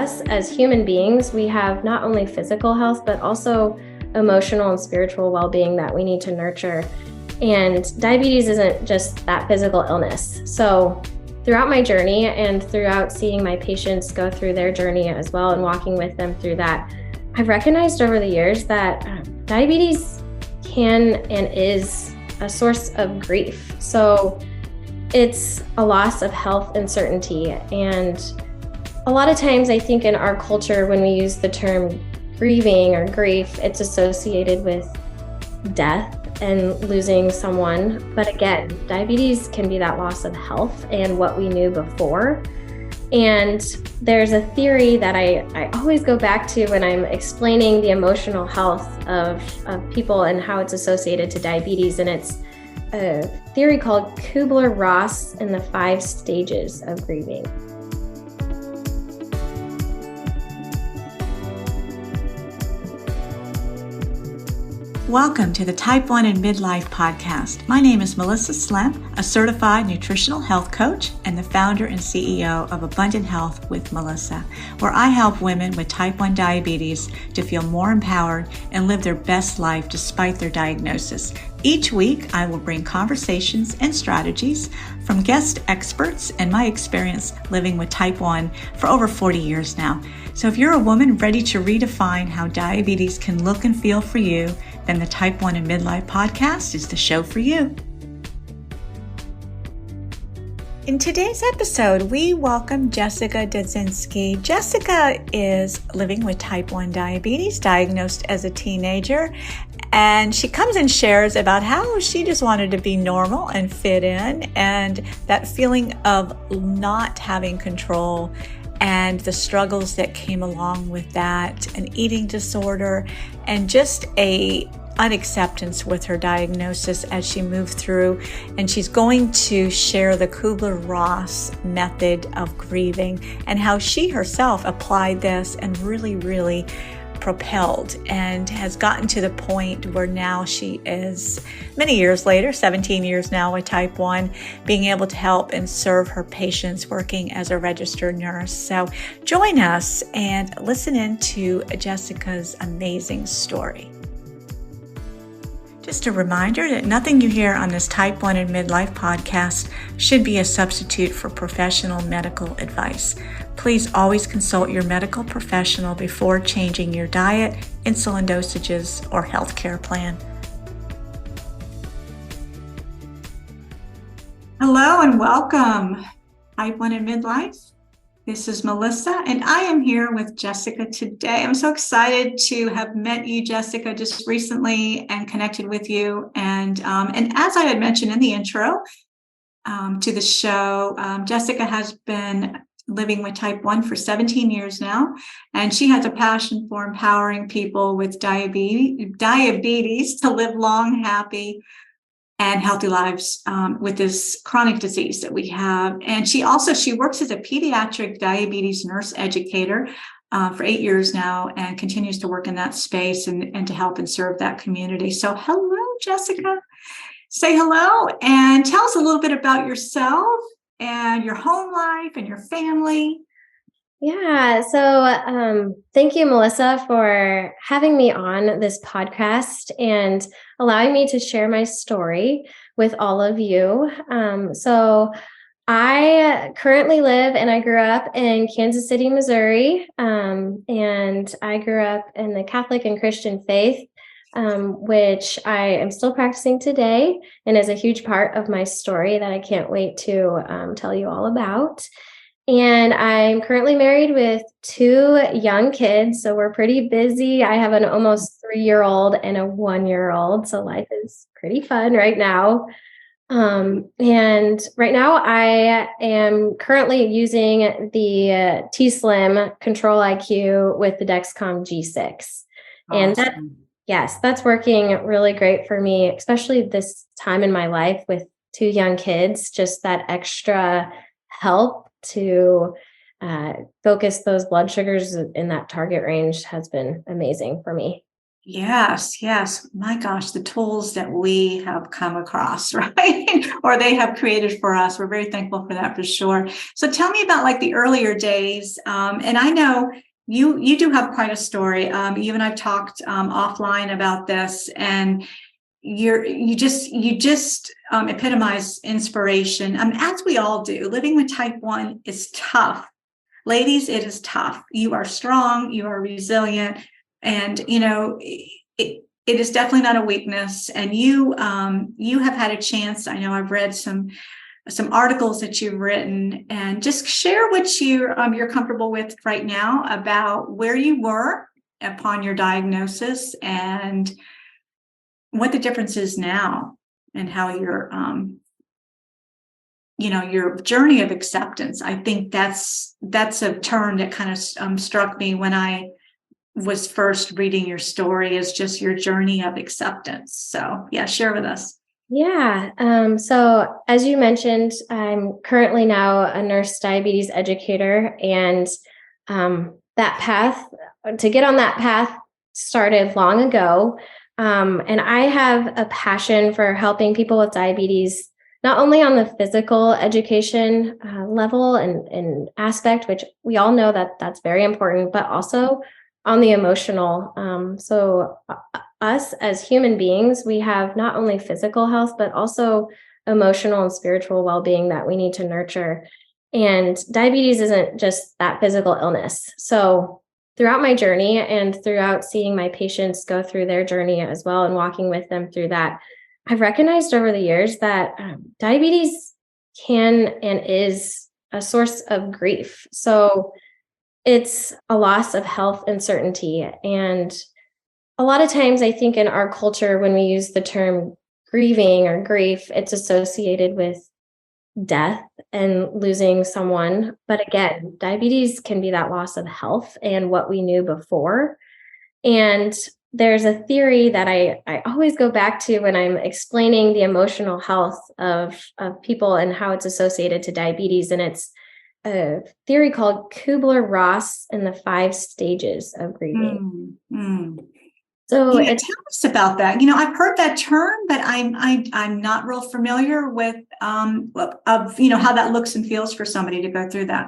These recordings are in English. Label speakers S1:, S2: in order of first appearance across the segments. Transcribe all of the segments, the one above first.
S1: us as human beings, we have not only physical health, but also emotional and spiritual well-being that we need to nurture. And diabetes isn't just that physical illness. So throughout my journey and throughout seeing my patients go through their journey as well and walking with them through that, I've recognized over the years that diabetes can and is a source of grief. So it's a loss of health and certainty. And a lot of times I think in our culture, when we use the term grieving or grief, it's associated with death and losing someone. But again, diabetes can be that loss of health and what we knew before. And there's a theory that I always go back to when I'm explaining the emotional health of people and how it's associated to diabetes. And it's a theory called Kubler Ross and the 5 stages of grieving.
S2: Welcome to the Type 1 In Midlife podcast. My name is Melissa Slemp, a certified nutritional health coach and the founder and CEO of Abundant Health with Melissa, where I help women with type 1 diabetes to feel more empowered and live their best life despite their diagnosis. Each week, I will bring conversations and strategies from guest experts and my experience living with type 1 for over 40 years now. So if you're a woman ready to redefine how diabetes can look and feel for you, then the Type 1 in Midlife podcast is the show for you. In today's episode, we welcome Jessica Dudzinski. Jessica is living with type 1 diabetes, diagnosed as a teenager, and she comes and shares about how she just wanted to be normal and fit in, and that feeling of not having control and the struggles that came along with that, an eating disorder, and just a unacceptance with her diagnosis as she moved through. And she's going to share the Kubler Ross method of grieving and how she herself applied this and really propelled and has gotten to the point where now she is, many years later, 17 years now with type 1, being able to help and serve her patients working as a registered nurse. So join us and listen in to Jessica's amazing story. Just a reminder that nothing you hear on this Type 1 in Midlife podcast should be a substitute for professional medical advice. Please always consult your medical professional before changing your diet, insulin dosages, or healthcare plan. Hello and welcome, Type 1 in Midlife. This is Melissa, and I am here with Jessica today. I'm so excited to have met you, Jessica, just recently and connected with you. And as I had mentioned in the intro to the show, Jessica has been living with type 1 for 17 years now, and she has a passion for empowering people with diabetes to live long, happy, and healthy lives with this chronic disease that we have. And she works as a pediatric diabetes nurse educator for 8 years now and continues to work in that space and to help and serve that community. So hello, Jessica. Say hello and tell us a little bit about yourself and your home life and your family.
S1: Yeah. So thank you, Melissa, for having me on this podcast and allowing me to share my story with all of you. So I currently live and I grew up in Kansas City, Missouri. And I grew up in the Catholic and Christian faith, which I am still practicing today and is a huge part of my story that I can't wait to tell you all about. And I'm currently married with 2 young kids, so we're pretty busy. I have an almost 3-year-old and a 1-year-old, so life is pretty fun right now. And right now I am currently using the T-Slim Control IQ with the Dexcom G6.
S2: Awesome.
S1: And that's working really great for me, especially this time in my life with 2 young kids, just that extra help to focus those blood sugars in that target range has been amazing for me.
S2: Yes, yes. My gosh, the tools that we have come across, right? Or they have created for us. We're very thankful for that for sure. So tell me about like the earlier days. And I know you do have quite a story. You and I've talked offline about this, and you just epitomize inspiration. As we all do. Living with type 1 is tough. Ladies, it is tough. You are strong, you are resilient, and it is definitely not a weakness. And you have had a chance. I know I've read some articles that you've written, and just share what you're comfortable with right now about where you were upon your diagnosis and what the difference is now, and how your journey of acceptance. I think that's a term that kind of struck me when I was first reading your story, is just your journey of acceptance. So yeah, share with us.
S1: Yeah. So as you mentioned, I'm currently now a nurse diabetes educator, and that path to get on that path started long ago. And I have a passion for helping people with diabetes, not only on the physical education level and aspect, which we all know that that's very important, but also on the emotional. Us as human beings, we have not only physical health, but also emotional and spiritual well-being that we need to nurture. And diabetes isn't just that physical illness. So throughout my journey and throughout seeing my patients go through their journey as well and walking with them through that, I've recognized over the years that diabetes can and is a source of grief. So it's a loss of health and certainty. And a lot of times I think in our culture, when we use the term grieving or grief, it's associated with death and losing someone. But again, diabetes can be that loss of health and what we knew before. And there's a theory that I always go back to when I'm explaining the emotional health of people and how it's associated to diabetes. And it's a theory called Kubler Ross and the 5 stages of grieving. So
S2: tell us about that. I've heard that term, but I'm not real familiar with how that looks and feels for somebody to go through that.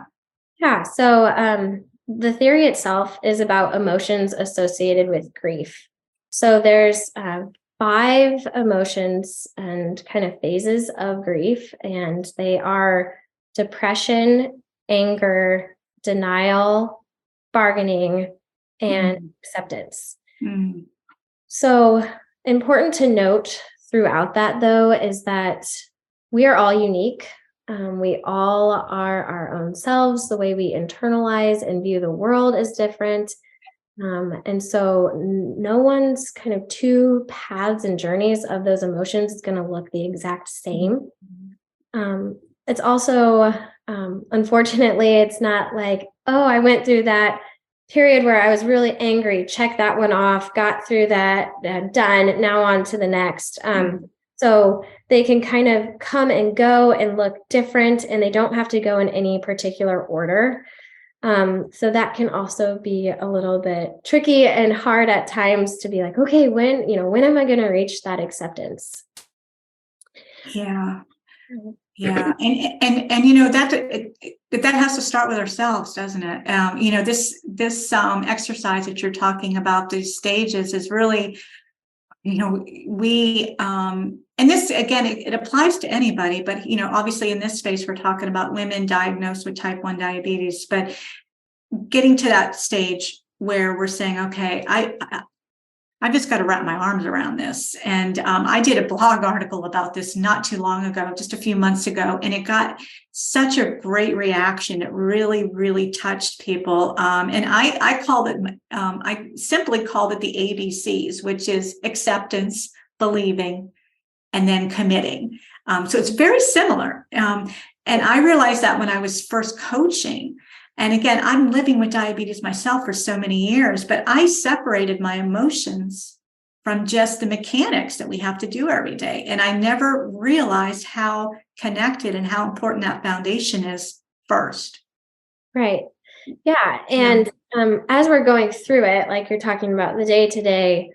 S1: Yeah. So the theory itself is about emotions associated with grief. So there's 5 emotions and kind of phases of grief, and they are depression, anger, denial, bargaining, and acceptance. So important to note throughout that, though, is that we are all unique. We all are our own selves. The way we internalize and view the world is different. And so no one's kind of 2 paths and journeys of those emotions is going to look the exact same. It's also, unfortunately, it's not like, oh, I went through that period where I was really angry, check that one off, got through that, done, now on to the next. So they can kind of come and go and look different, and they don't have to go in any particular order. So that can also be a little bit tricky and hard at times to be like, okay, when am I going to reach that acceptance?
S2: Yeah. Yeah. And that has to start with ourselves, doesn't it? This exercise that you're talking about, these stages, is really, we, and this, again, it applies to anybody, but, obviously in this space, we're talking about women diagnosed with type 1 diabetes, but getting to that stage where we're saying, okay, I've just got to wrap my arms around this. And I did a blog article about this not too long ago, just a few months ago, and it got such a great reaction. It really, really touched people. And I called it, I simply called it the ABCs, which is acceptance, believing, and then committing. So it's very similar. And I realized that when I was first coaching. And again, I'm living with diabetes myself for so many years, but I separated my emotions from just the mechanics that we have to do every day. And I never realized how connected and how important that foundation is first.
S1: Right. Yeah. And as we're going through it, like you're talking about the day-to-day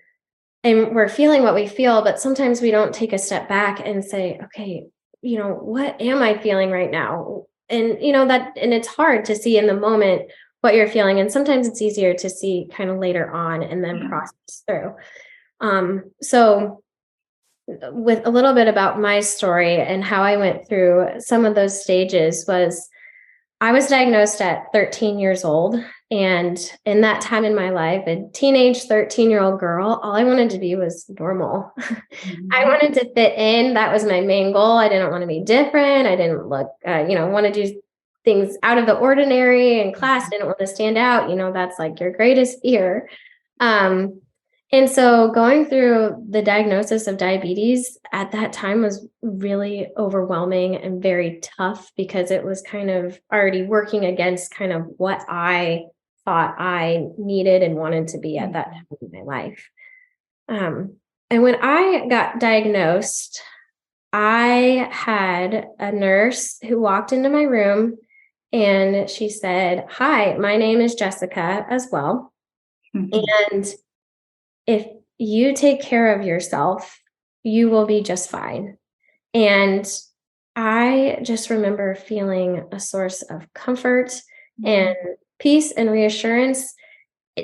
S1: and we're feeling what we feel, but sometimes we don't take a step back and say, okay, what am I feeling right now? And, and it's hard to see in the moment what you're feeling. And sometimes it's easier to see kind of later on and then process through. So with a little bit about my story and how I went through some of those stages was I was diagnosed at 13 years old. And in that time in my life, a teenage 13-year-old girl, all I wanted to be was normal. I wanted to fit in. That was my main goal. I didn't want to be different. I didn't want to do things out of the ordinary in class. Didn't want to stand out. That's like your greatest fear. And so going through the diagnosis of diabetes at that time was really overwhelming and very tough because it was kind of already working against kind of what I thought I needed and wanted to be at that time in my life. And when I got diagnosed, I had a nurse who walked into my room and she said, "Hi, my name is Jessica as well. And if you take care of yourself, you will be just fine." And I just remember feeling a source of comfort and peace and reassurance.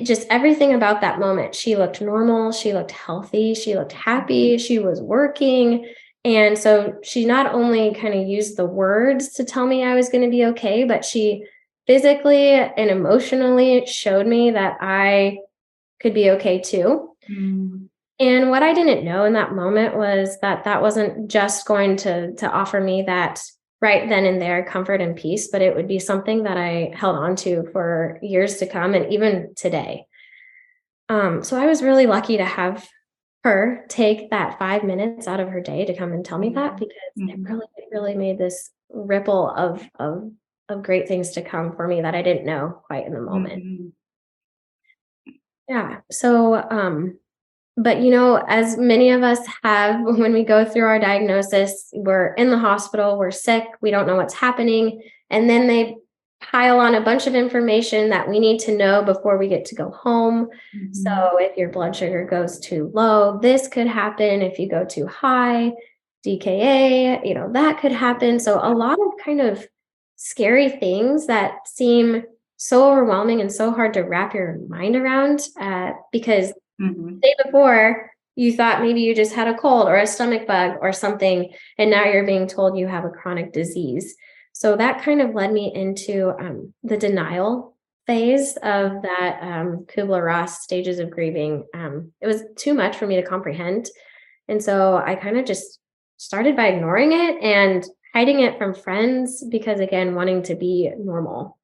S1: Just everything about that moment. She looked normal. She looked healthy. She looked happy. She was working. And so she not only kind of used the words to tell me I was going to be okay, but she physically and emotionally showed me that I could be okay too. And what I didn't know in that moment was that that wasn't just going to offer me that right then and there comfort and peace, but it would be something that I held on to for years to come and even today. So I was really lucky to have her take that 5 minutes out of her day to come and tell me that, because it really made this ripple of great things to come for me that I didn't know quite in the moment. Yeah. So, but as many of us have, when we go through our diagnosis, we're in the hospital, we're sick, we don't know what's happening. And then they pile on a bunch of information that we need to know before we get to go home. So if your blood sugar goes too low, this could happen. If you go too high, DKA, that could happen. So a lot of kind of scary things that seem so overwhelming and so hard to wrap your mind around, because the day before you thought maybe you just had a cold or a stomach bug or something, and now you're being told you have a chronic disease. So that kind of led me into the denial phase of that Kubler Ross stages of grieving. It was too much for me to comprehend. And so I kind of just started by ignoring it and hiding it from friends because, again, wanting to be normal.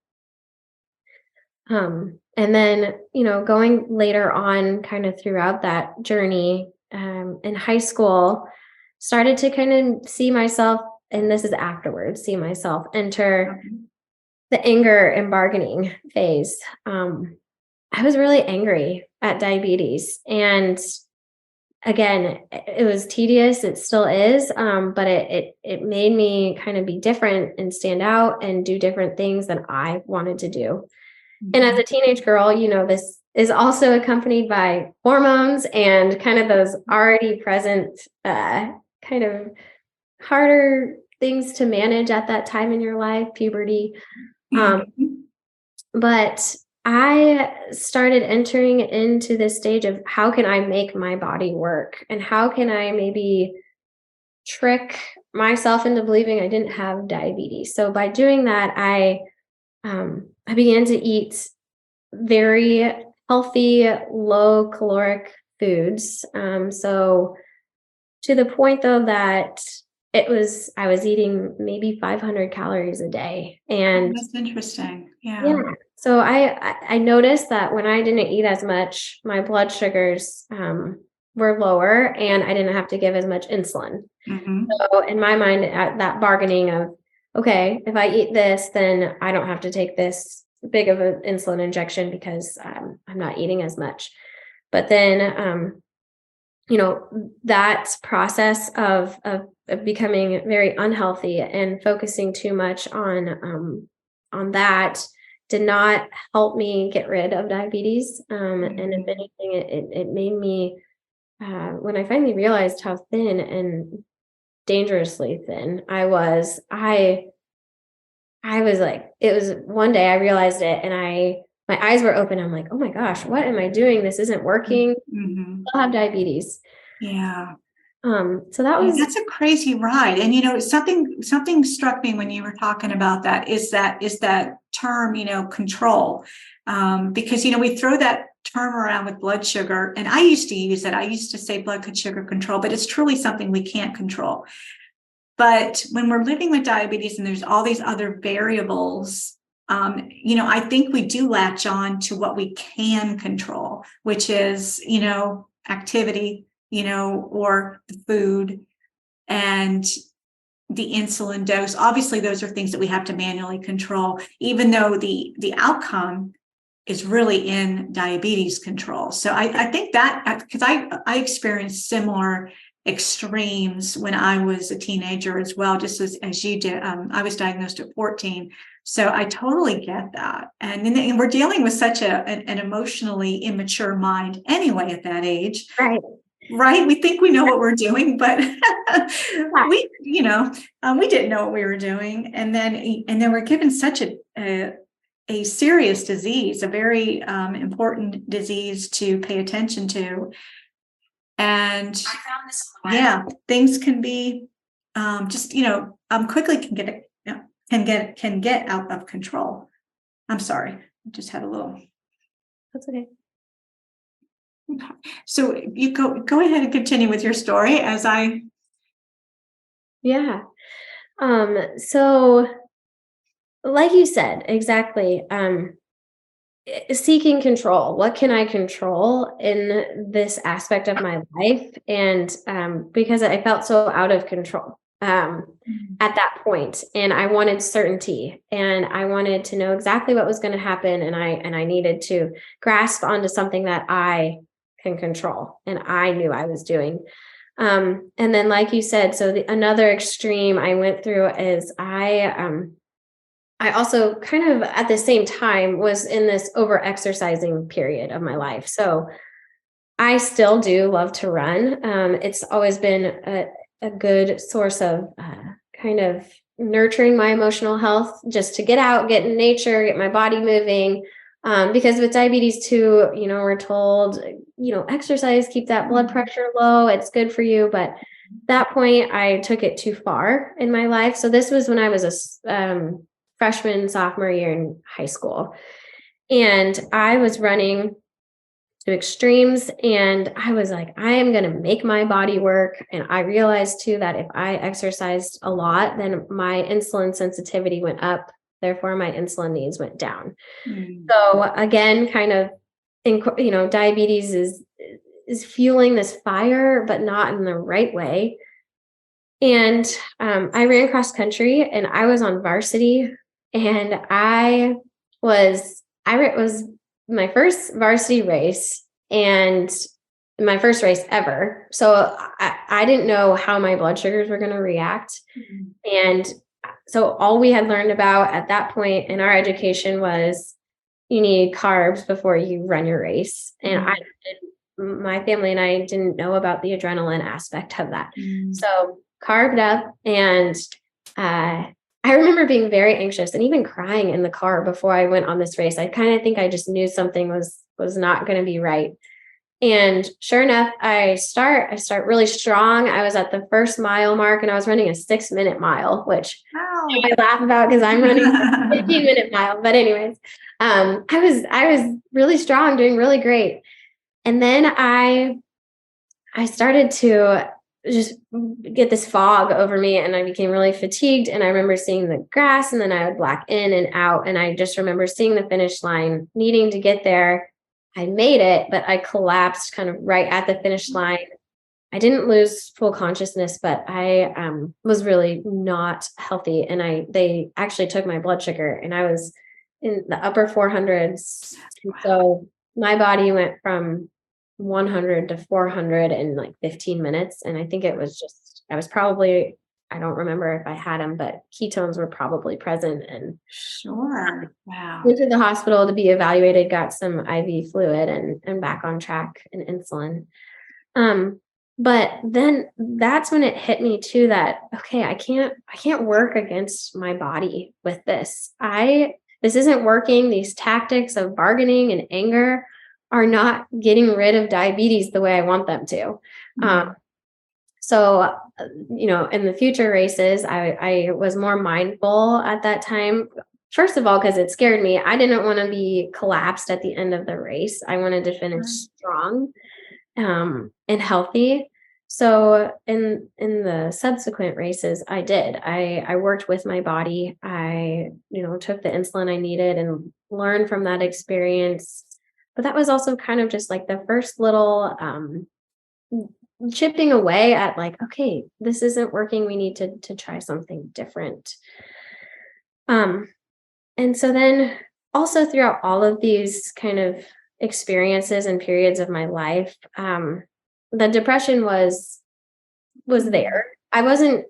S1: And then, going later on kind of throughout that journey in high school, started to kind of see myself, and this is afterwards, see myself enter the anger and bargaining phase. I was really angry at diabetes. And again, it was tedious. It still is. But it made me kind of be different and stand out and do different things that I wanted to do. And as a teenage girl, this is also accompanied by hormones and kind of those already present kind of harder things to manage at that time in your life, puberty. But I started entering into this stage of how can I make my body work, and how can I maybe trick myself into believing I didn't have diabetes. So by doing that, I began to eat very healthy, low caloric foods. So to the point though that I was eating maybe 500 calories a day. And
S2: that's interesting. Yeah.
S1: So I noticed that when I didn't eat as much, my blood sugars were lower and I didn't have to give as much insulin. So in my mind, that bargaining of, okay, if I eat this, then I don't have to take this big of an insulin injection because I'm not eating as much. But then, that process of becoming very unhealthy and focusing too much on that did not help me get rid of diabetes. And if anything, it made me when I finally realized how thin and dangerously thin I was, I was like, it was one day I realized it, and my eyes were open. I'm like, oh my gosh, what am I doing? This isn't working.
S2: Mm-hmm.
S1: I have diabetes.
S2: Yeah.
S1: So that
S2: Yeah,
S1: was
S2: that's a crazy ride. And something struck me when you were talking about that is that term, control. Because we throw that term around with blood sugar, and I used to use it. I used to say blood sugar control, but it's truly something we can't control. But when we're living with diabetes and there's all these other variables, I think we do latch on to what we can control, which is, activity, or the food and the insulin dose. Obviously, those are things that we have to manually control, even though the outcome is really in diabetes control. So I think that, because I experienced similar extremes when I was a teenager as well, just as you did. I was diagnosed at 14. So I totally get that. And we're dealing with such an emotionally immature mind anyway at that age. Right. We think we know what we're doing, but we didn't know what we were doing. And then we're given such a serious disease, a very important disease to pay attention to. And things can be quickly can get out of control. I'm sorry, I just had a little.
S1: That's okay.
S2: So you go ahead and continue with your story as I.
S1: Yeah. So like you said, exactly. Seeking control. What can I control in this aspect of my life? And because I felt so out of control at that point, and I wanted certainty, and I wanted to know exactly what was going to happen, and I needed to grasp onto something that I can control, and I knew I was doing. And then, like you said, so another extreme I went through is I also kind of at the same time was in this over-exercising period of my life. So I still do love to run. It's always been a good source of kind of nurturing my emotional health, just to get out, get in nature, get my body moving. Because with diabetes too, we're told, exercise, keep that blood pressure low. It's good for you. But at that point, I took it too far in my life. So this was when I was a freshman, sophomore year in high school. And I was running to extremes, and I was like, I am going to make my body work. And I realized too that if I exercised a lot, then my insulin sensitivity went up. Therefore, my insulin needs went down. So again, kind of, diabetes is fueling this fire, but not in the right way. And I ran cross country, and I was on varsity. And it was my first varsity race and my first race ever. So I didn't know how my blood sugars were going to react. And so all we had learned about at that point in our education was you need carbs before you run your race. And my family and I didn't know about the adrenaline aspect of that. So carved up, and I remember being very anxious and even crying in the car before I went on this race. I kind of think I just knew something was not going to be right. And sure enough, I start really strong. I was at the first mile mark, and I was running a 6-minute mile, which I laugh about because I'm running a 15-minute mile. But anyways, I was really strong, doing really great. And then I started to just get this fog over me, and I became really fatigued. And I remember seeing the grass, and then I would black in and out. And I just remember seeing the finish line, needing to get there. I made it, but I collapsed kind of right at the finish line. I didn't lose full consciousness, but I was really not healthy. And they actually took my blood sugar, and I was in the upper 400s. So my body went from 100 to 400 in like 15 minutes. And I think I was probably, I don't remember if I had them, but ketones were probably present. And
S2: sure. Wow.
S1: Went to the hospital to be evaluated, got some IV fluid, and back on track and insulin. But then that's when it hit me too that, okay, I can't work against my body with this. This isn't working. These tactics of bargaining and anger are not getting rid of diabetes the way I want them to. So, in the future races, I was more mindful at that time. First of all, because it scared me. I didn't want to be collapsed at the end of the race. I wanted to finish strong, and healthy. So in the subsequent races, I did. I worked with my body. I, took the insulin I needed and learned from that experience. But that was also kind of just like the first little chipping away at like, okay, this isn't working. We need to try something different. And so then also throughout all of these kind of experiences and periods of my life, the depression was there. I wasn't,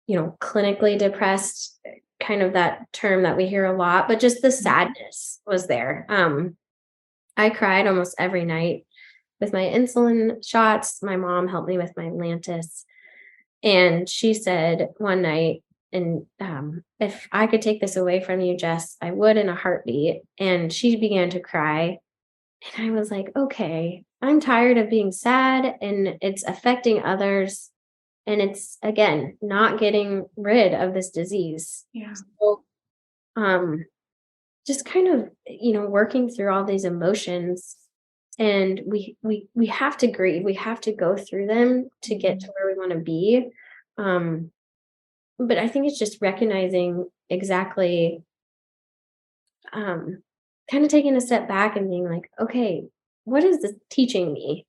S1: clinically depressed, kind of that term that we hear a lot, but just the sadness was there. I cried almost every night with my insulin shots. My mom helped me with my Lantus. And she said one night, and if I could take this away from you, Jess, I would in a heartbeat. And she began to cry. And I was like, okay, I'm tired of being sad and it's affecting others. And it's, again, not getting rid of this disease.
S2: Yeah.
S1: So, just kind of, working through all these emotions, and we have to grieve. We have to go through them to get to where we want to be. But I think it's just recognizing exactly, kind of taking a step back and being like, okay, what is this teaching me,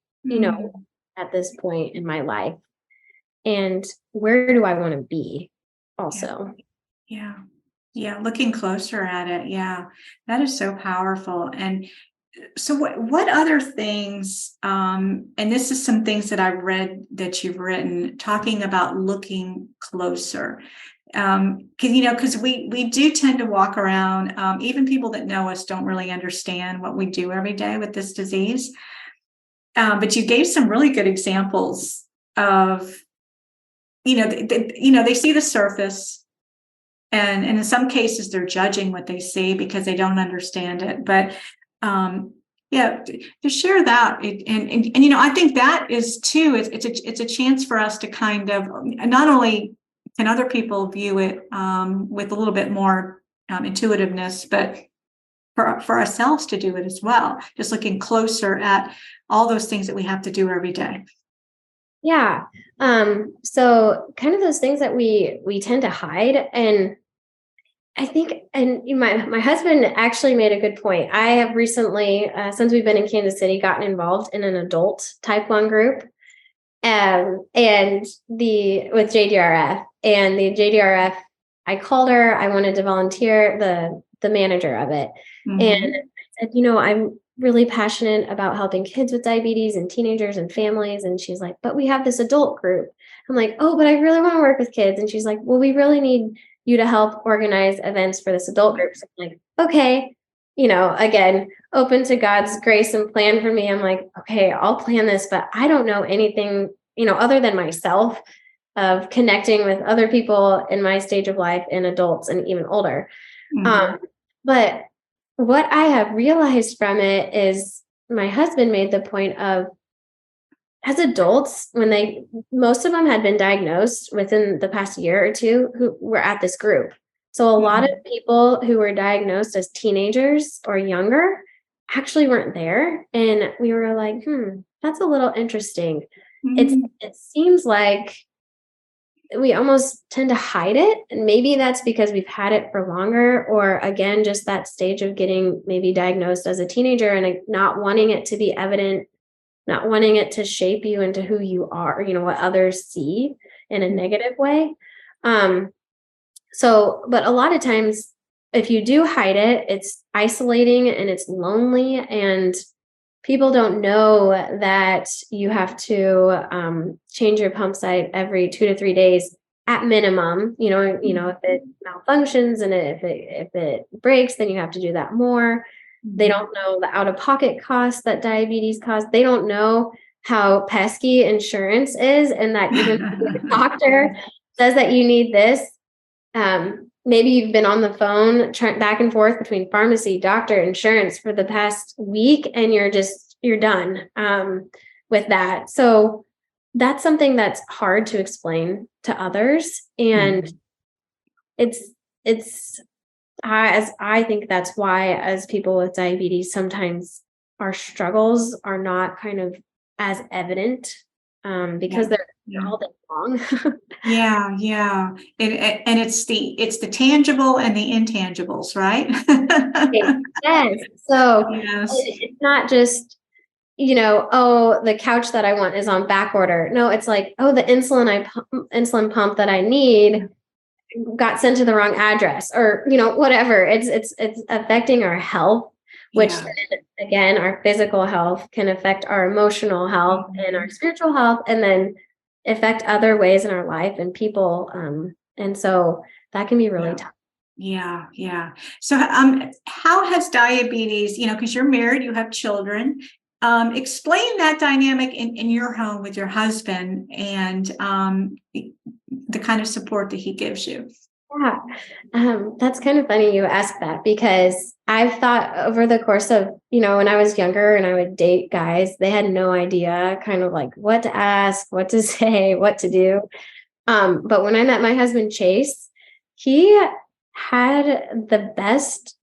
S1: at this point in my life? And where do I want to be also?
S2: Yeah. Yeah. Looking closer at it. Yeah. That is so powerful. And so what other things, and this is some things that I've read that you've written, talking about looking closer. Because we do tend to walk around, even people that know us don't really understand what we do every day with this disease. But you gave some really good examples of, they see the surface, and in some cases they're judging what they see because they don't understand it. But to share that, and I think that is too. It's a chance for us to kind of, not only can other people view it with a little bit more intuitiveness, but for ourselves to do it as well. Just looking closer at all those things that we have to do every day.
S1: Yeah. So kind of those things that we tend to hide. And I think, and my husband actually made a good point. I have recently, since we've been in Kansas City, gotten involved in an adult type 1 group, and with JDRF, and the JDRF, I called her, I wanted to volunteer, the manager of it. And I said, I'm really passionate about helping kids with diabetes and teenagers and families. And she's like, but we have this adult group. I'm like, oh, but I really want to work with kids. And she's like, well, we really need you to help organize events for this adult group. So I'm like, okay, again, open to God's grace and plan for me. I'm like, okay, I'll plan this, but I don't know anything, other than myself, of connecting with other people in my stage of life, and adults and even older. But what I have realized from it is, my husband made the point of, as adults, when most of them had been diagnosed within the past year or two, who were at this group. So a lot of people who were diagnosed as teenagers or younger actually weren't there. And we were like, that's a little interesting. It seems like we almost tend to hide it. And maybe that's because we've had it for longer, or again, just that stage of getting maybe diagnosed as a teenager and not wanting it to be evident, not wanting it to shape you into who you are, what others see in a negative way. But a lot of times, if you do hide it, it's isolating and it's lonely, and people don't know that you have to change your pump site every 2 to 3 days at minimum. If it malfunctions and if it breaks, then you have to do that more. They don't know the out-of-pocket costs that diabetes causes. They don't know how pesky insurance is, and that even if your doctor says that you need this, maybe you've been on the phone back and forth between pharmacy, doctor, insurance for the past week, and you're done with that. So that's something that's hard to explain to others. And it's as I think that's why, as people with diabetes, sometimes our struggles are not kind of as evident because they're all day long.
S2: Yeah. And it's the tangible and the intangibles, right?
S1: Yes. So
S2: Yes.
S1: it's not just, oh, the couch that I want is on back order. No, it's like, oh, the insulin pump that I need got sent to the wrong address, or whatever. It's affecting our health, which again, our physical health can affect our emotional health and our spiritual health, and then affect other ways in our life and people. And so that can be really tough.
S2: Yeah. So how has diabetes, because you're married, you have children, explain that dynamic in your home with your husband, and the kind of support that he gives you.
S1: Yeah, that's kind of funny you ask that, because I've thought over the course of, when I was younger and I would date guys, they had no idea kind of like what to ask, what to say, what to do. But when I met my husband, Chase, he had the best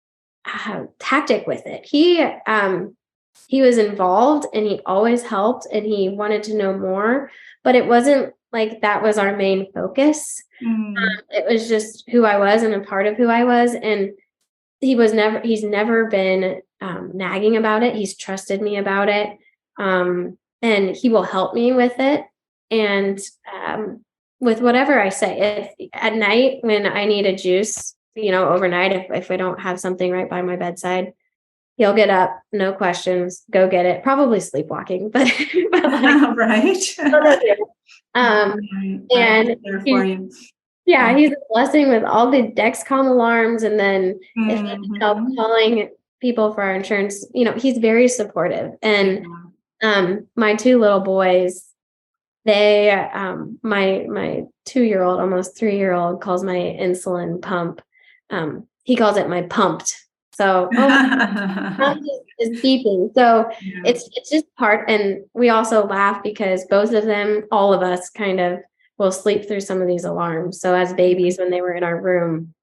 S1: tactic with it. He was involved, and he always helped, and he wanted to know more, but it wasn't like that was our main focus. It was just who I was and a part of who I was. And he's never been nagging about it. He's trusted me about it. And he will help me with it. And with whatever I say, if at night when I need a juice, overnight, if I don't have something right by my bedside, he'll get up, no questions, go get it. Probably sleepwalking, but like,
S2: right.
S1: And he's a blessing with all the Dexcom alarms, and then if I need help calling people for our insurance, he's very supportive. And my two little boys, they my 2-year-old, almost 3-year-old, calls my insulin pump. He calls it my pumped. So is beeping. So it's just part, and we also laugh because both of them, all of us, kind of will sleep through some of these alarms. So as babies, when they were in our room,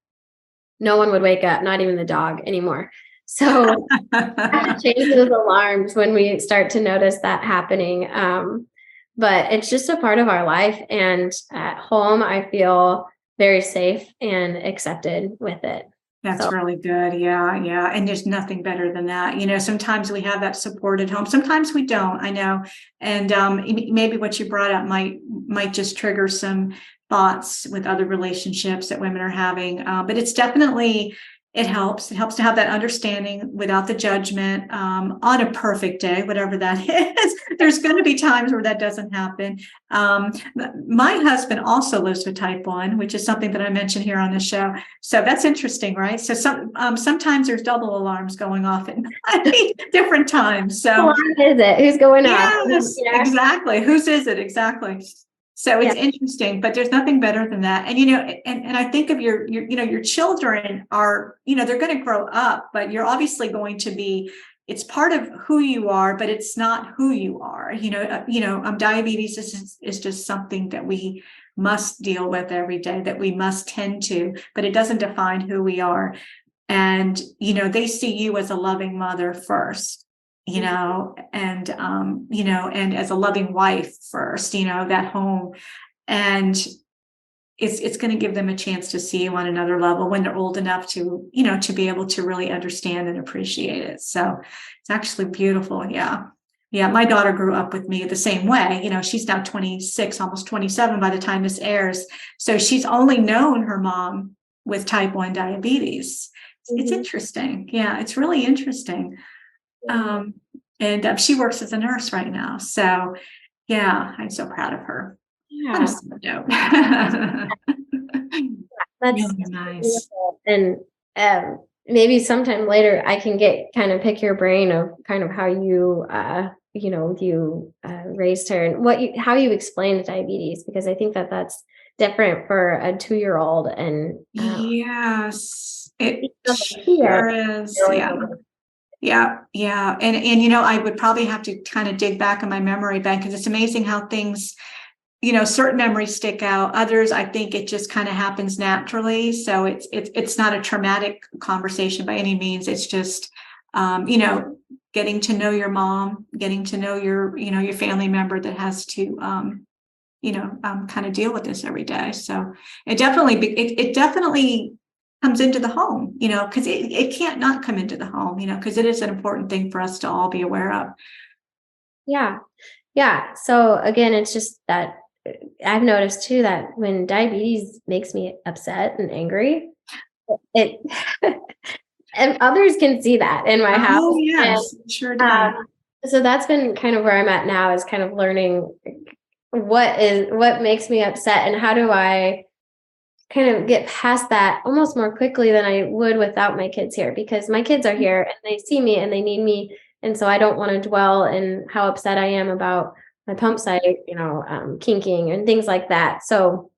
S1: no one would wake up, not even the dog anymore. So I have to change those alarms when we start to notice that happening. But it's just a part of our life, and at home, I feel very safe and accepted with it.
S2: That's really good. Yeah. And there's nothing better than that. Sometimes we have that support at home. Sometimes we don't, I know. And maybe what you brought up might just trigger some thoughts with other relationships that women are having. But it's definitely, it helps. It helps to have that understanding without the judgment on a perfect day, whatever that is. There's going to be times where that doesn't happen. My husband also lives with type 1, which is something that I mentioned here on the show. So that's interesting, right? So sometimes there's double alarms going off at different times. So
S1: what alarm is it? Who's going off?
S2: Yes, exactly. Whose is it? Exactly. So it's interesting, but there's nothing better than that. And, and I think of your children are, they're going to grow up, but you're obviously going to be, it's part of who you are, but it's not who you are. Diabetes is just something that we must deal with every day, that we must tend to, but it doesn't define who we are. And, they see you as a loving mother first. And as a loving wife first, that home, and it's going to give them a chance to see you on another level when they're old enough to, to be able to really understand and appreciate it. So it's actually beautiful. Yeah. My daughter grew up with me the same way. She's now 26, almost 27 by the time this airs. So she's only known her mom with type 1 diabetes. It's interesting. Yeah, it's really interesting. And she works as a nurse right now. So, yeah, I'm so proud of her.
S1: Yeah. That's really nice. Beautiful. And maybe sometime later I can pick your brain of kind of how you you raised her and how you explained diabetes, because I think that that's different for a 2-year-old. And
S2: yes, it
S1: yeah,
S2: sure is. Yeah. And I would probably have to kind of dig back in my memory bank, because it's amazing how things, certain memories stick out. Others, I think it just kind of happens naturally. So it's not a traumatic conversation by any means. It's just, getting to know your mom, getting to know your family member that has to, kind of deal with this every day. So it definitely comes into the home, because it can't not come into the home, because it is an important thing for us to all be aware of.
S1: Yeah. Yeah. So again, it's just that I've noticed too that when diabetes makes me upset and angry, it and others can see that in my house.
S2: Oh, yes, sure does.
S1: So that's been kind of where I'm at now, is kind of learning what makes me upset and how do I kind of get past that almost more quickly than I would without my kids here, because my kids are here and they see me and they need me. And so I don't want to dwell in how upset I am about my pump site, kinking and things like that. So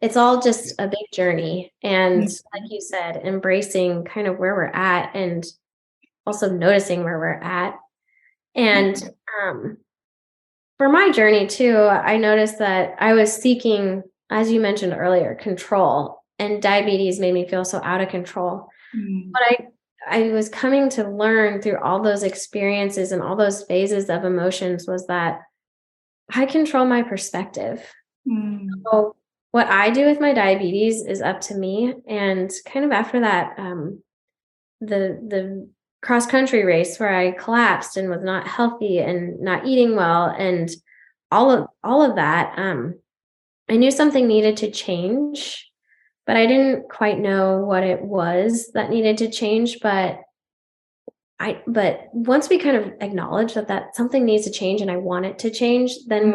S1: it's all just a big journey. And like you said, embracing kind of where we're at and also noticing where we're at. And for my journey too, I noticed that I was seeking, as you mentioned earlier, control, and diabetes made me feel so out of control. But I was coming to learn through all those experiences and all those phases of emotions was that I control my perspective. So what I do with my diabetes is up to me. And kind of after that, the cross country race where I collapsed and was not healthy and not eating well and all of that, I knew something needed to change, but I didn't quite know what it was that needed to change. But once we kind of acknowledge that something needs to change and I want it to change, then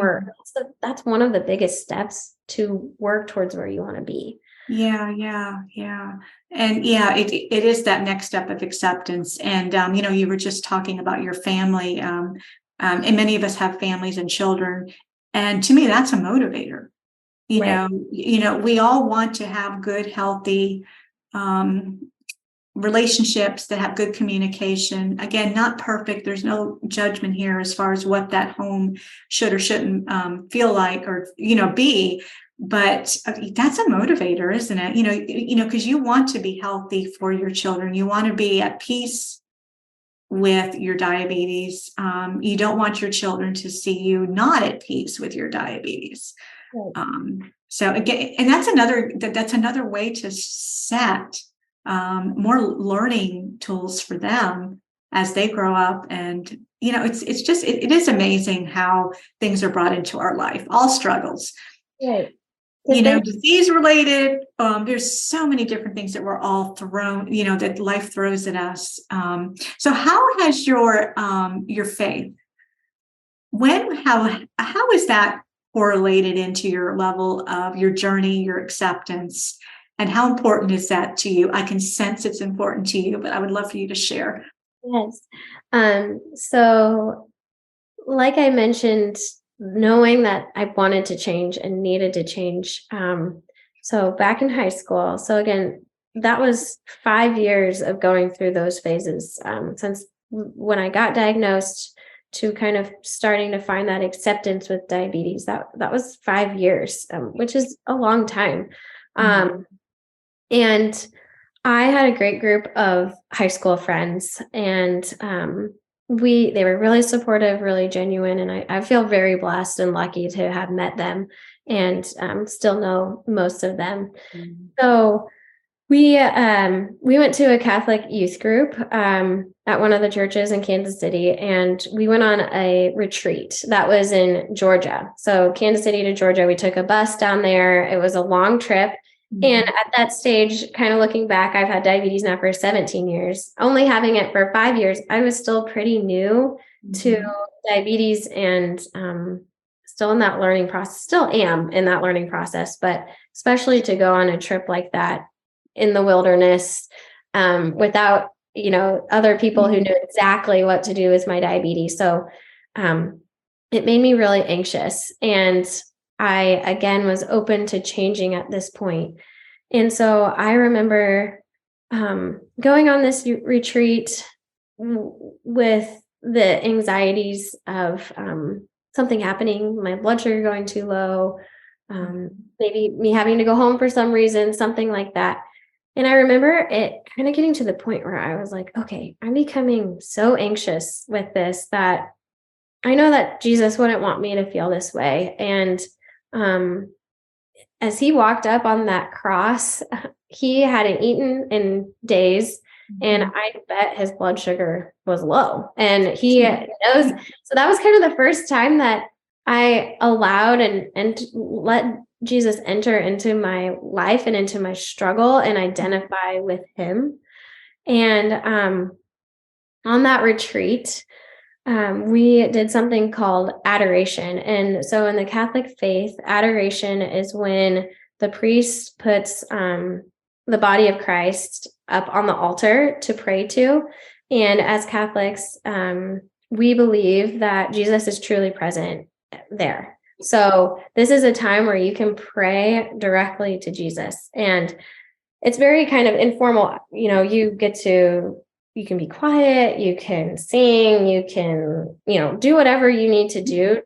S1: that's one of the biggest steps to work towards where you want to be.
S2: Yeah. And it is that next step of acceptance. And, you were just talking about your family, and many of us have families and children. And to me, that's a motivator. We all want to have good, healthy, relationships that have good communication. Again, not perfect. There's no judgment here as far as what that home should or shouldn't feel like or, be. But that's a motivator, isn't it? Because you want to be healthy for your children. You want to be at peace with your diabetes. You don't want your children to see you not at peace with your diabetes. So again, and that's another way to set more learning tools for them as they grow up. And it is amazing how things are brought into our life, all struggles.
S1: Right.
S2: Disease related. There's so many different things that we're all thrown, that life throws at us. So how has your faith, how is that correlated into your level of your journey, your acceptance, and how important is that to you? I can sense it's important to you, but I would love for you to share.
S1: Yes. So like I mentioned, knowing that I wanted to change and needed to change. So back in high school, so again, that was 5 years of going through those phases, since when I got diagnosed to kind of starting to find that acceptance with diabetes. That was 5 years, which is a long time. And I had a great group of high school friends, and they were really supportive, really genuine. And I feel very blessed and lucky to have met them and still know most of them. So we went to a Catholic youth group at one of the churches in Kansas City, and we went on a retreat that was in Georgia. So Kansas City to Georgia, we took a bus down there. It was a long trip. And at that stage, kind of looking back, I've had diabetes now for 17 years. Only having it for 5 years, I was still pretty new to diabetes and still in that learning process, still am in that learning process, but especially to go on a trip like that in the wilderness without other people who knew exactly what to do with my diabetes. So it made me really anxious. And I, again, was open to changing at this point. And so I remember going on this retreat with the anxieties of something happening, my blood sugar going too low, maybe me having to go home for some reason, something like that. And I remember it kind of getting to the point where I was like, okay, I'm becoming so anxious with this that I know that Jesus wouldn't want me to feel this way. And as he walked up on that cross, he hadn't eaten in days. And I bet his blood sugar was low. And he knows. So that was kind of the first time that I allowed and let Jesus enter into my life and into my struggle and identify with him. And on that retreat, we did something called adoration. And so in the Catholic faith, adoration is when the priest puts the body of Christ up on the altar to pray to. And as Catholics, we believe that Jesus is truly present there. So this is a time where you can pray directly to Jesus. And it's very kind of informal. You can be quiet, you can sing, you can, do whatever you need to do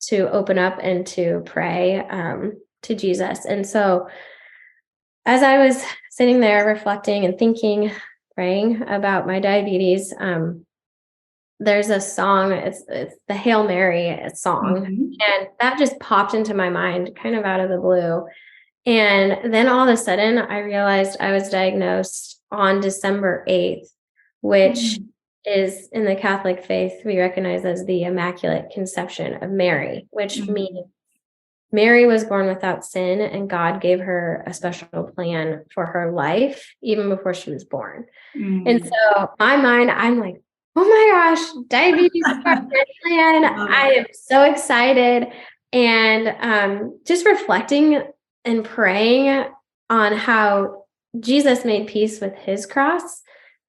S1: to open up and to pray to Jesus. And so as I was sitting there reflecting and thinking, praying about my diabetes, there's a song, it's the Hail Mary song. And that just popped into my mind kind of out of the blue. And then all of a sudden I realized I was diagnosed on December 8th, which is in the Catholic faith, we recognize as the Immaculate Conception of Mary, which means Mary was born without sin and God gave her a special plan for her life, even before she was born. And so my mind, I'm like, oh my gosh, diabetes plan. I am so excited. And just reflecting and praying on how Jesus made peace with his cross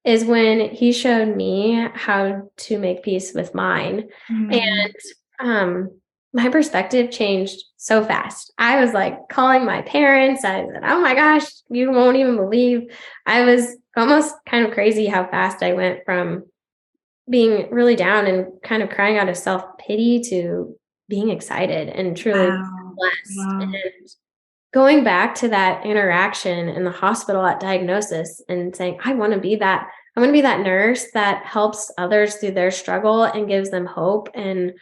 S1: is when he showed me how to make peace with mine. And my perspective changed so fast. I was like calling my parents. I said, oh my gosh, you won't even believe. I was almost kind of crazy how fast I went from being really down and kind of crying out of self-pity to being excited and truly blessed. And going back to that interaction in the hospital at diagnosis and saying, I want to be that nurse that helps others through their struggle and gives them hope and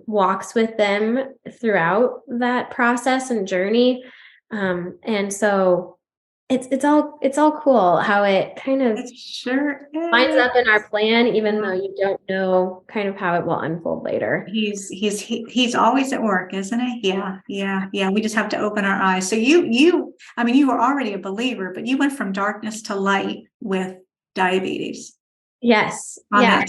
S1: walks with them throughout that process and journey. And so it's all cool how it kind of lines up in our plan, even though you don't know kind of how it will unfold later.
S2: He's always at work, isn't he? Yeah. We just have to open our eyes. So you were already a believer, but you went from darkness to light with diabetes.
S1: Yes. Yeah.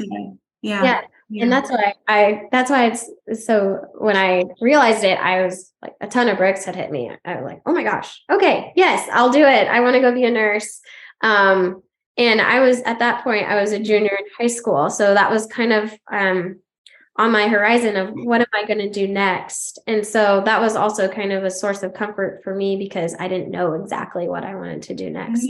S1: And that's why it's so when I realized it, I was like, a ton of bricks had hit me. I was like, oh my gosh, okay, yes, I'll do it. I want to go be a nurse. And I was at that point, I was a junior in high school. So that was kind of on my horizon of what am I going to do next? And so that was also kind of a source of comfort for me because I didn't know exactly what I wanted to do next.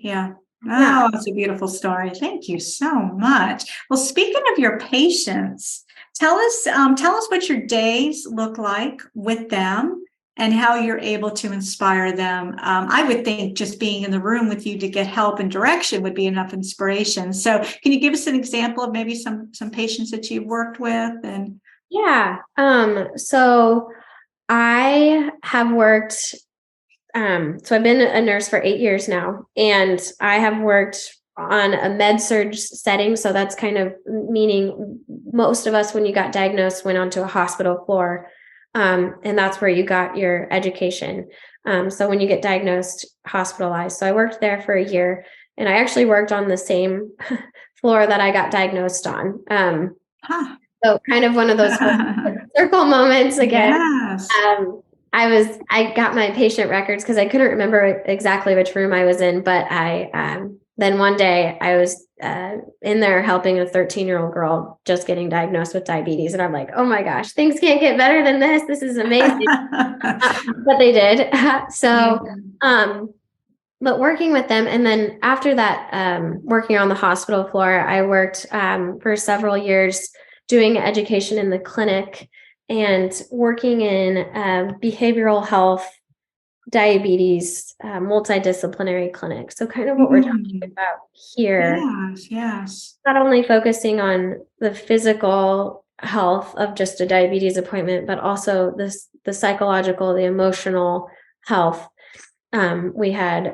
S2: Yeah. Oh, that's a beautiful story. Thank you so much. Well, speaking of your patients, tell us what your days look like with them and how you're able to inspire them. I would think just being in the room with you to get help and direction would be enough inspiration. So can you give us an example of maybe some patients that you've worked with? And
S1: so I have worked so I've been a nurse for 8 years now, and I have worked on a med surg setting. So that's kind of meaning most of us, when you got diagnosed, went onto a hospital floor. And that's where you got your education. So when you get diagnosed, hospitalized. So I worked there for a year, and I actually worked on the same floor that I got diagnosed on. So kind of one of those circle moments again.
S2: Yes.
S1: I got my patient records because I couldn't remember exactly which room I was in, but I then one day I was in there helping a 13-year-old girl just getting diagnosed with diabetes. And I'm like, oh my gosh, things can't get better than this. This is amazing. But they did. So, but working with them. And then after that, working on the hospital floor, I worked for several years doing education in the clinic and working in behavioral health, diabetes, multidisciplinary clinic. So kind of what we're talking about here.
S2: Yes.
S1: Not only focusing on the physical health of just a diabetes appointment, but also the psychological, the emotional health. We had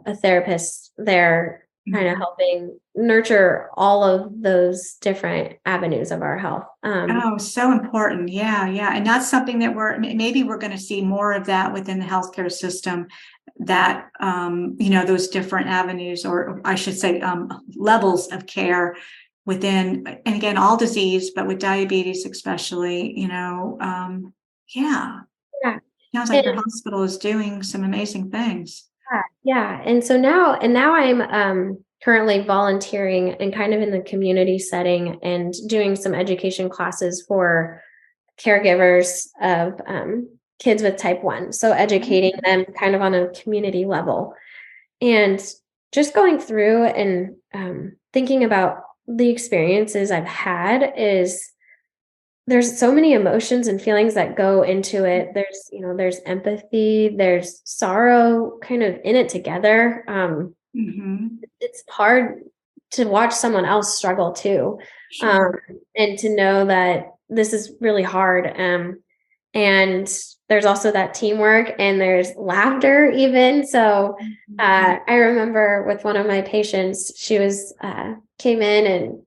S1: a therapist there kind of helping nurture all of those different avenues of our health.
S2: So important. Yeah. And that's something that we're going to see more of that within the healthcare system, that, those different avenues, or I should say, levels of care within, and again, all disease, but with diabetes, especially, Sounds like your hospital is doing some amazing things.
S1: Yeah. And so now I'm currently volunteering and kind of in the community setting and doing some education classes for caregivers of kids with type 1. So educating them kind of on a community level, and just going through and thinking about the experiences I've had. Is there's so many emotions and feelings that go into it. There's empathy, there's sorrow kind of in it together. It's hard to watch someone else struggle too.
S2: Sure.
S1: And to know that this is really hard. And there's also that teamwork, and there's laughter even. So I remember with one of my patients, she was came in and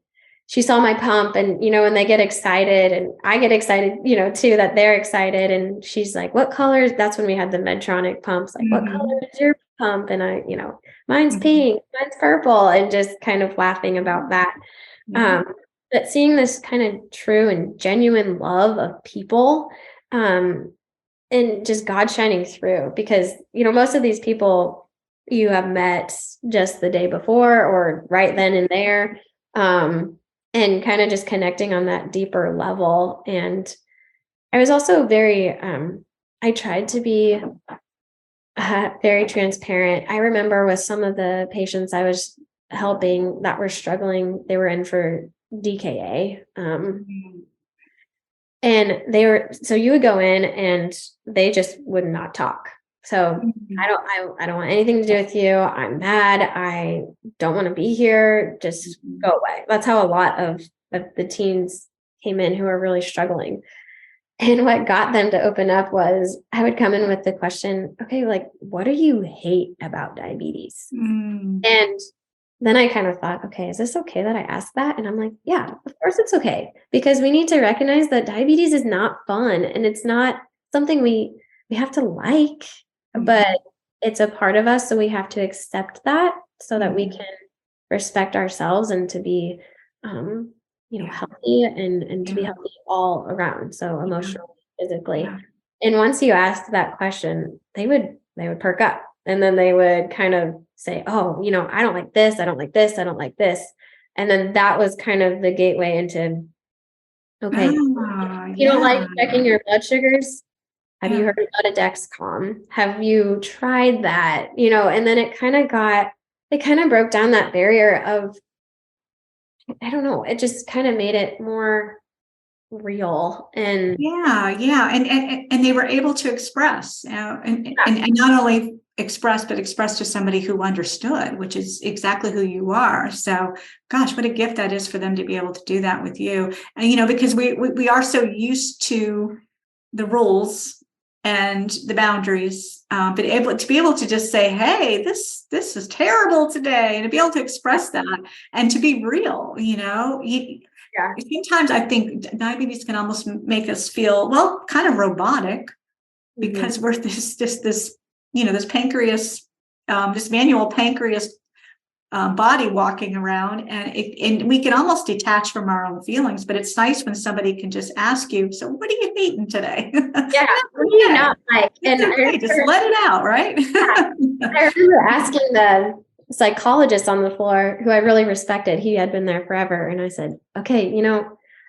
S1: she saw my pump, and, when they get excited, and I get excited, too, that they're excited. And she's like, what color? That's when we had the Medtronic pumps. Like, what color is your pump? And I, mine's pink, mine's purple, and just kind of laughing about that. But seeing this kind of true and genuine love of people, and just God shining through, because, most of these people you have met just the day before or right then and there. And kind of just connecting on that deeper level. And I was also I tried to be very transparent. I remember with some of the patients I was helping that were struggling, they were in for DKA. And so you would go in and they just would not talk. So I don't want anything to do with you. I'm mad. I don't want to be here. Just go away. That's how a lot of the teens came in who are really struggling. And what got them to open up was I would come in with the question, okay, like, what do you hate about diabetes? And then I kind of thought, okay, is this okay that I ask that? And I'm like, yeah, of course it's okay. Because we need to recognize that diabetes is not fun, and it's not something we have to like. But it's a part of us, so we have to accept that so that we can respect ourselves and to be, healthy and to be healthy all around. So emotionally, physically. And once you ask that question, they would perk up, and then they would kind of say, oh, I don't like this. I don't like this. I don't like this. And then that was kind of the gateway into, okay, you don't like checking your blood sugars? Have you heard about a Dexcom? Have you tried that? And then it kind of broke down that barrier of, I don't know, it just kind of made it more real. And
S2: and they were able to express, and not only express, but express to somebody who understood, which is exactly who you are. So, gosh, what a gift that is for them to be able to do that with you. And, because we are so used to the rules and the boundaries, but to be able to just say, hey, this is terrible today, and to be able to express that and to be real, sometimes I think diabetes can almost make us feel, well, kind of robotic, because we're this pancreas, this manual pancreas body walking around, and we can almost detach from our own feelings. But it's nice when somebody can just ask you, so what are you eating today?
S1: Yeah, what do you not like? And
S2: just let it out, right?
S1: I remember asking psychologist on the floor who I really respected. He had been there forever. And I said, okay,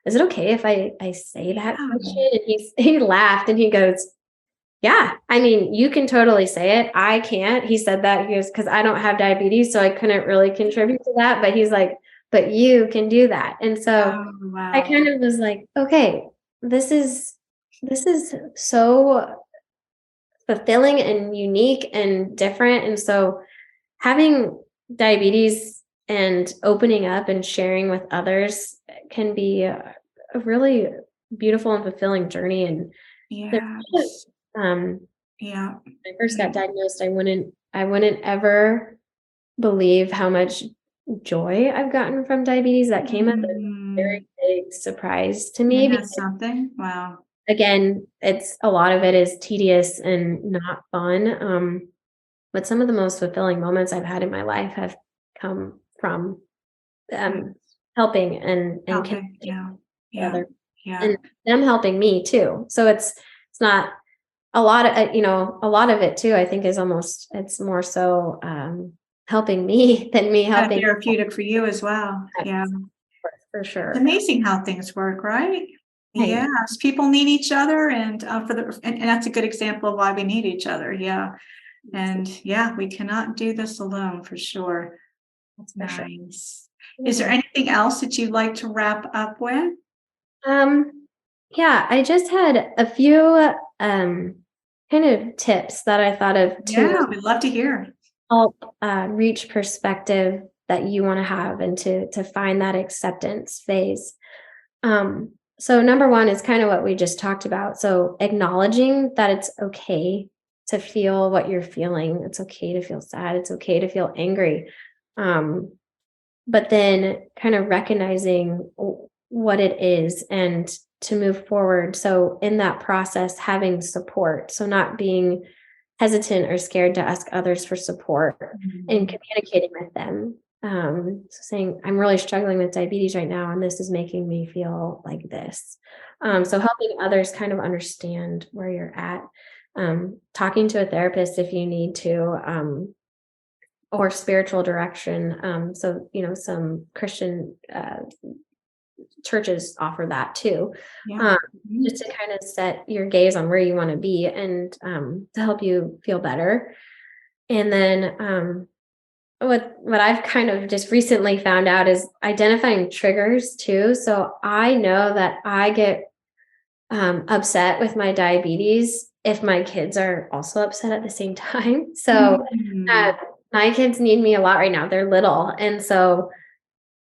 S1: is it okay if I say that question? And he laughed and he goes, yeah, I mean, you can totally say it. I can't. He said that, he goes, because I don't have diabetes, so I couldn't really contribute to that. But he's like, but you can do that. And so I kind of was like, okay, this is so fulfilling and unique and different. And so having diabetes and opening up and sharing with others can be a really beautiful and fulfilling journey. And when I first got diagnosed, I wouldn't ever believe how much joy I've gotten from diabetes. That came as a very big surprise to me.
S2: That's something. Wow.
S1: Again, a lot of it is tedious and not fun. But some of the most fulfilling moments I've had in my life have come from helping and
S2: others,
S1: and them helping me too. So it's not a lot of a lot of it too. I think it's more so helping me than me helping.
S2: Therapeutic for you as well. Yeah,
S1: for sure.
S2: It's amazing how things work, right? Yes, people need each other, and and that's a good example of why we need each other. Yeah, and we cannot do this alone for sure. That's nice. Sure. Is there anything else that you'd like to wrap up with?
S1: I just had a few kind of tips that I thought of too.
S2: Yeah, we'd love to hear.
S1: Help reach perspective that you want to have and to find that acceptance phase. So number one is kind of what we just talked about. So acknowledging that it's okay to feel what you're feeling. It's okay to feel sad. It's okay to feel angry. But then kind of recognizing what it is and to move forward. So in that process, having support. So not being hesitant or scared to ask others for support and communicating with them. So saying, I'm really struggling with diabetes right now, and this is making me feel like this. So helping others kind of understand where you're at. Talking to a therapist if you need to, or spiritual direction. So, some Christian churches offer that too. Just to kind of set your gaze on where you want to be and to help you feel better. And then what I've kind of just recently found out is identifying triggers too. So I know that I get upset with my diabetes if my kids are also upset at the same time. So my kids need me a lot right now. They're little. And so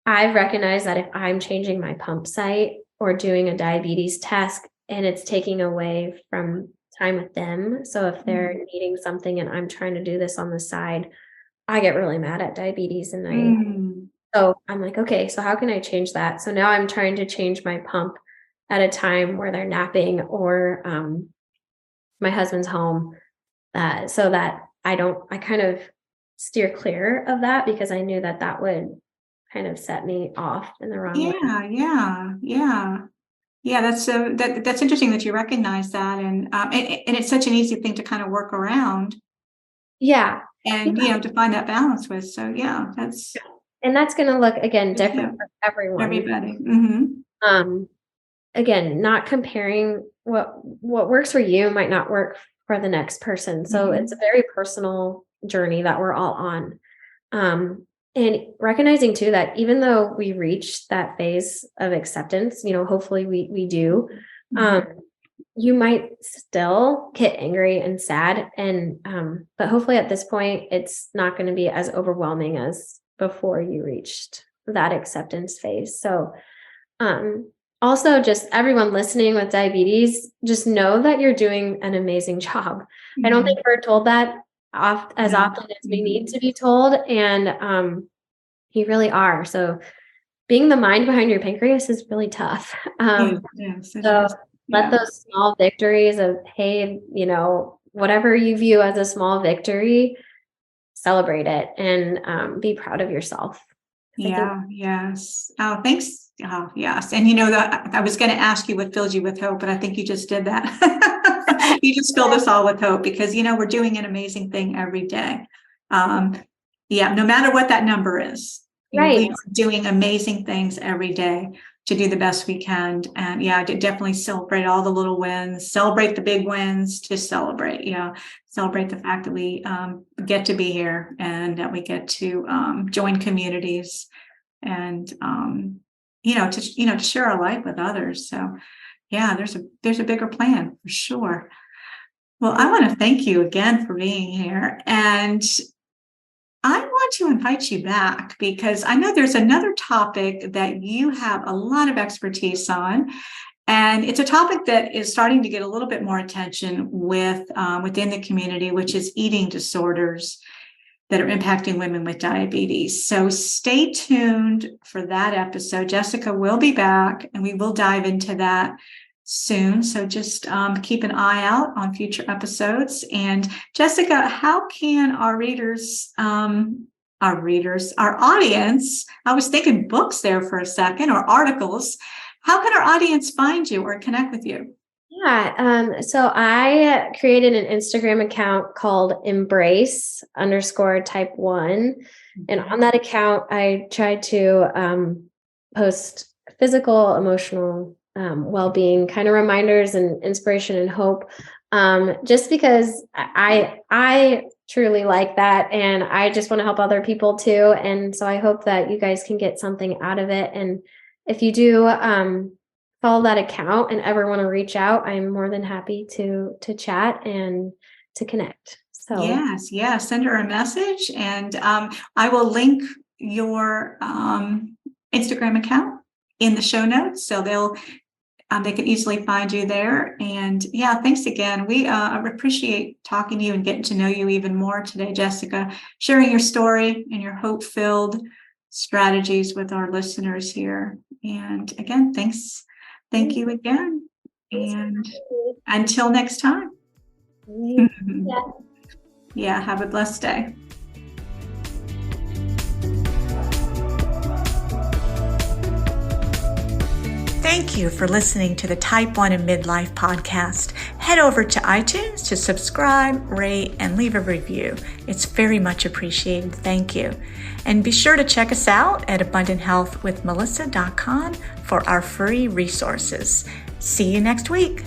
S1: I've recognized that if I'm changing my pump site or doing a diabetes test and it's taking away from time with them. So if they're needing something and I'm trying to do this on the side, I get really mad at diabetes. And so I'm like, okay, so how can I change that? So now I'm trying to change my pump at a time where they're napping or my husband's home so that I kind of steer clear of that because I knew that would kind of set me off in the wrong way.
S2: Yeah. That's interesting that you recognize that, and it's such an easy thing to kind of work around.
S1: Yeah,
S2: and to find that balance with. So
S1: and that's going to look again different for everyone.
S2: Everybody.
S1: Again, not comparing what works for you might not work for the next person. So it's a very personal journey that we're all on. And recognizing too that even though we reach that phase of acceptance, hopefully we do, you might still get angry and sad. And, but hopefully at this point, it's not going to be as overwhelming as before you reached that acceptance phase. So, also just everyone listening with diabetes, just know that you're doing an amazing job. I don't think we're told that as often as we need to be told. And you really are. So being the mind behind your pancreas is really tough. So let those small victories of, hey, whatever you view as a small victory, celebrate it and be proud of yourself.
S2: Yes. Oh, thanks. Oh, yes. And that I was going to ask you what fills you with hope, but I think you just did that. You just filled us all with hope because, we're doing an amazing thing every day. Yeah, no matter what that number is.
S1: Right.
S2: We are doing amazing things every day to do the best we can. And yeah, to definitely celebrate all the little wins, celebrate the big wins, just celebrate, celebrate the fact that we get to be here and that we get to join communities and, to share our life with others. So yeah, there's a bigger plan for sure. Well, I want to thank you again for being here. And I want to invite you back because I know there's another topic that you have a lot of expertise on. And it's a topic that is starting to get a little bit more attention within the community, which is eating disorders that are impacting women with diabetes. So stay tuned for that episode. Jessica will be back and we will dive into that soon. So just keep an eye out on future episodes. And Jessica, how can our audience, I was thinking books there for a second, or articles. How can our audience find you or connect with you?
S1: Yeah. So I created an Instagram account called embrace_type 1. And on that account, I try to post physical, emotional, well-being kind of reminders and inspiration and hope. Just because I truly like that. And I just want to help other people too. And so I hope that you guys can get something out of it. And if you do, follow that account and ever want to reach out, I'm more than happy to chat and to connect. So
S2: yes, send her a message, and I will link your Instagram account in the show notes, so they can easily find you there. And yeah, thanks again. We appreciate talking to you and getting to know you even more today, Jessica, sharing your story and your hope-filled strategies with our listeners here. And again, thank you again. And until next time. Yeah, have a blessed day. Thank you for listening to the Type 1 in Midlife podcast. Head over to iTunes to subscribe, rate, and leave a review. It's very much appreciated. Thank you. And be sure to check us out at abundanthealthwithmelissa.com for our free resources. See you next week.